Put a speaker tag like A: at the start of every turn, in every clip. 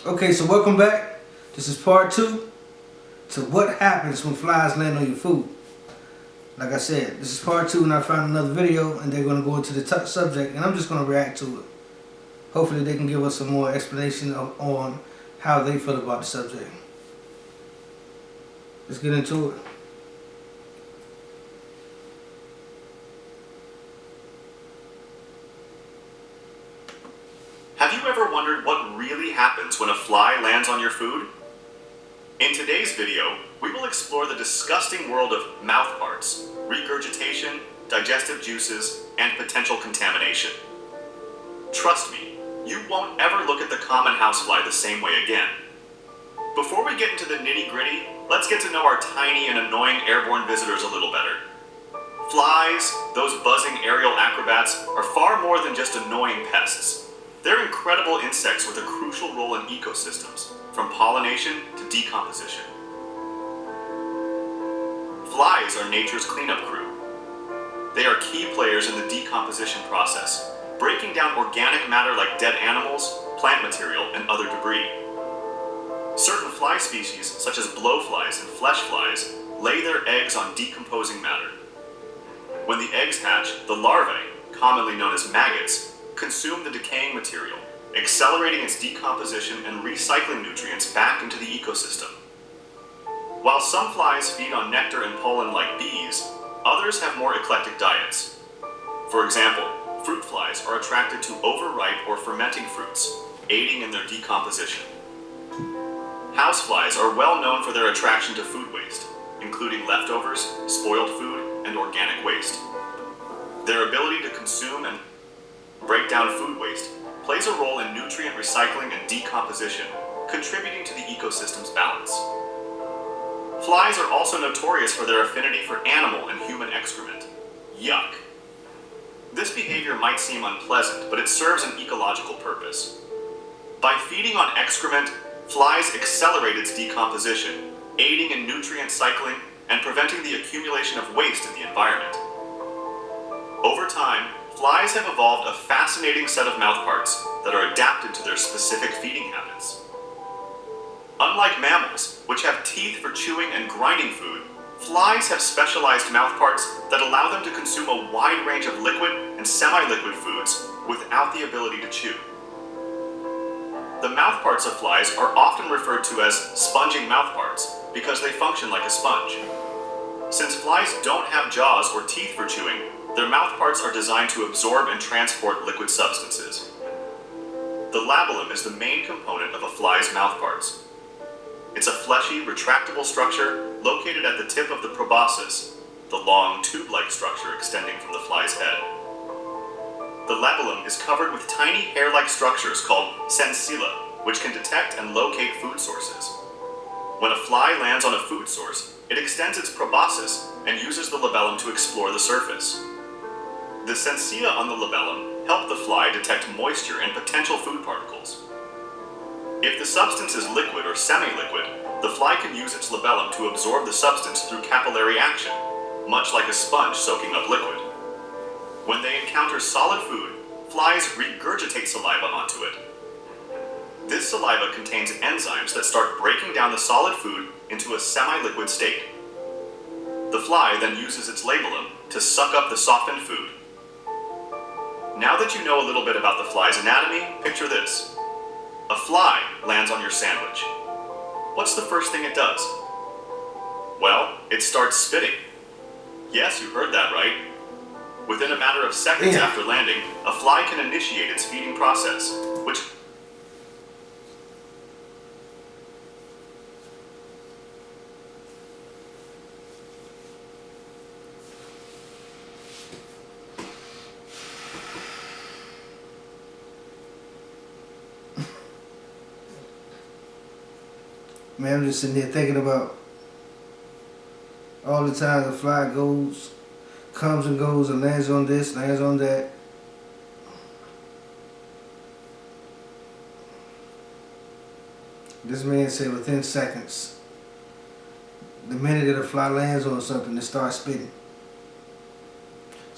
A: Okay, so welcome back. This is part 2 to what happens when flies land on your food. Like I said, this is part 2 and I found another video and they're going to go into the subject and I'm just going to react to it. Hopefully they can give us some more explanation on how they feel about the subject. Let's get into it.
B: Have you ever wondered what really happens when a fly lands on your food? In today's video, we will explore the disgusting world of mouth parts, regurgitation, digestive juices, and potential contamination. Trust me, you won't ever look at the common housefly the same way again. Before we get into the nitty-gritty, let's get to know our tiny and annoying airborne visitors a little better. Flies, those buzzing aerial acrobats, are far more than just annoying pests. They're incredible insects with a crucial role in ecosystems, from pollination to decomposition. Flies are nature's cleanup crew. They are key players in the decomposition process, breaking down organic matter like dead animals, plant material, and other debris. Certain fly species, such as blowflies and flesh flies, lay their eggs on decomposing matter. When the eggs hatch, the larvae, commonly known as maggots, consume the decaying material, accelerating its decomposition and recycling nutrients back into the ecosystem. While some flies feed on nectar and pollen like bees, others have more eclectic diets. For example, fruit flies are attracted to overripe or fermenting fruits, aiding in their decomposition. Houseflies are well known for their attraction to food waste, including leftovers, spoiled food, and organic waste. Their ability to consume and break down food waste plays a role in nutrient recycling and decomposition, contributing to the ecosystem's balance. Flies are also notorious for their affinity for animal and human excrement. Yuck! This behavior might seem unpleasant, but it serves an ecological purpose. By feeding on excrement, flies accelerate its decomposition, aiding in nutrient cycling and preventing the accumulation of waste in the environment. Over time, flies have evolved a fascinating set of mouthparts that are adapted to their specific feeding habits. Unlike mammals, which have teeth for chewing and grinding food, flies have specialized mouthparts that allow them to consume a wide range of liquid and semi-liquid foods without the ability to chew. The mouthparts of flies are often referred to as sponging mouthparts because they function like a sponge. Since flies don't have jaws or teeth for chewing, their mouthparts are designed to absorb and transport liquid substances. The labellum is the main component of a fly's mouthparts. It's a fleshy, retractable structure located at the tip of the proboscis, the long, tube-like structure extending from the fly's head. The labellum is covered with tiny hair-like structures called sensilla, which can detect and locate food sources. When a fly lands on a food source, it extends its proboscis and uses the labellum to explore the surface. The sensilla on the labellum help the fly detect moisture and potential food particles. If the substance is liquid or semi-liquid, the fly can use its labellum to absorb the substance through capillary action, much like a sponge soaking up liquid. When they encounter solid food, flies regurgitate saliva onto it. This saliva contains enzymes that start breaking down the solid food into a semi-liquid state. The fly then uses its labellum to suck up the softened food. Now that you know a little bit about the fly's anatomy, picture this. A fly lands on your sandwich. What's the first thing it does? Well, it starts spitting. Yes, you heard that right. Within a matter of seconds after landing, a fly can initiate its feeding process, which
A: Man, I'm just sitting here thinking about all the times a fly comes and goes and lands on this, lands on that. This man said within seconds, the minute that a fly lands on something, it starts spitting.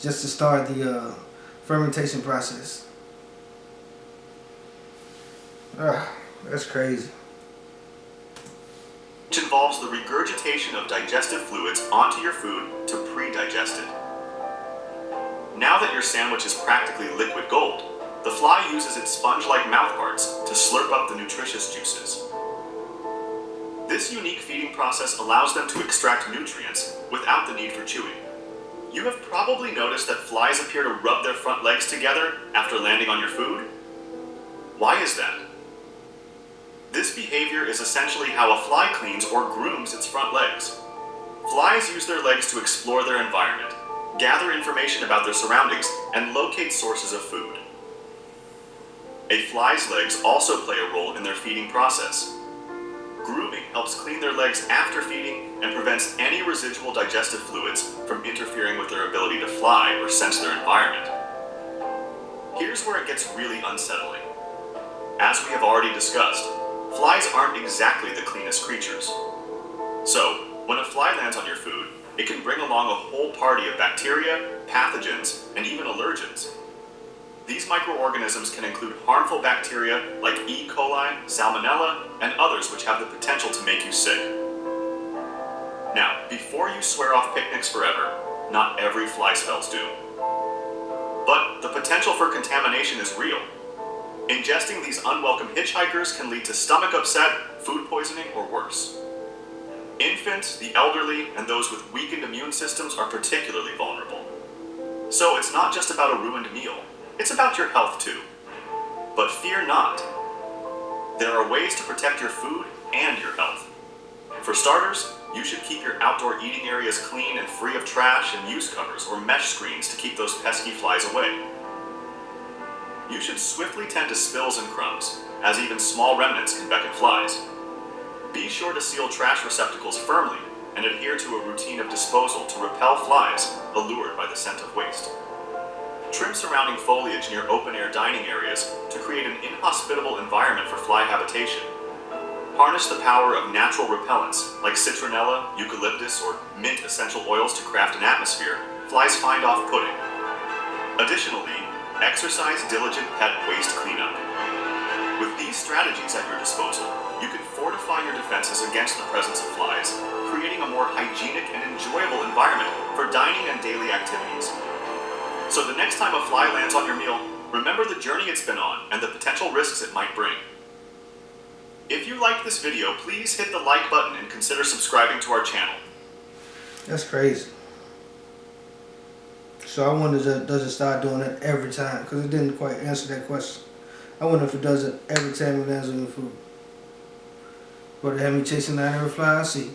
A: Just to start the fermentation process. That's crazy.
B: Which involves the regurgitation of digestive fluids onto your food to pre-digest it. Now that your sandwich is practically liquid gold, the fly uses its sponge-like mouthparts to slurp up the nutritious juices. This unique feeding process allows them to extract nutrients without the need for chewing. You have probably noticed that flies appear to rub their front legs together after landing on your food. Why is that? This behavior is essentially how a fly cleans or grooms its front legs. Flies use their legs to explore their environment, gather information about their surroundings, and locate sources of food. A fly's legs also play a role in their feeding process. Grooming helps clean their legs after feeding and prevents any residual digestive fluids from interfering with their ability to fly or sense their environment. Here's where it gets really unsettling. As we have already discussed, flies aren't exactly the cleanest creatures. So, when a fly lands on your food, it can bring along a whole party of bacteria, pathogens, and even allergens. These microorganisms can include harmful bacteria like E. coli, Salmonella, and others which have the potential to make you sick. Now, before you swear off picnics forever, not every fly spells doom. But the potential for contamination is real. Ingesting these unwelcome hitchhikers can lead to stomach upset, food poisoning, or worse. Infants, the elderly, and those with weakened immune systems are particularly vulnerable. So it's not just about a ruined meal, it's about your health too. But fear not. There are ways to protect your food and your health. For starters, you should keep your outdoor eating areas clean and free of trash and use covers or mesh screens to keep those pesky flies away. You should swiftly tend to spills and crumbs, as even small remnants can beckon flies. Be sure to seal trash receptacles firmly and adhere to a routine of disposal to repel flies allured by the scent of waste. Trim surrounding foliage near open-air dining areas to create an inhospitable environment for fly habitation. Harness the power of natural repellents like citronella, eucalyptus, or mint essential oils to craft an atmosphere flies find off-putting. Additionally, exercise diligent pet waste cleanup. With these strategies at your disposal, you can fortify your defenses against the presence of flies, creating a more hygienic and enjoyable environment for dining and daily activities. So the next time a fly lands on your meal, remember the journey it's been on and the potential risks it might bring. If you liked this video, please hit the like button and consider subscribing to our channel.
A: That's crazy. So I wonder, does it start doing it every time? Because it didn't quite answer that question. I wonder if it does it every time it lands on your food. But it had me chasing down every fly I see.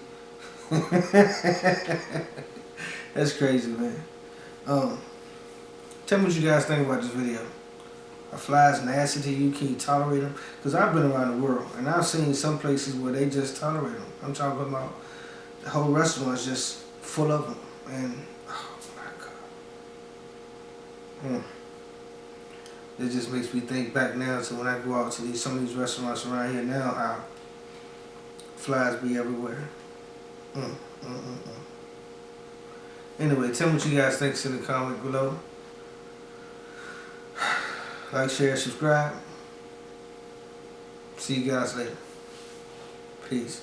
A: That's crazy, man. Tell me what you guys think about this video. Are flies nasty to you? Can you tolerate them? Because I've been around the world and I've seen some places where they just tolerate them. I'm talking about the whole restaurant's just full of them. And oh my God. It just makes me think back now to when I go out to some of these restaurants around here now, how flies be everywhere. Anyway, tell me what you guys think in the comment below. Like, share, subscribe. See you guys later. Peace.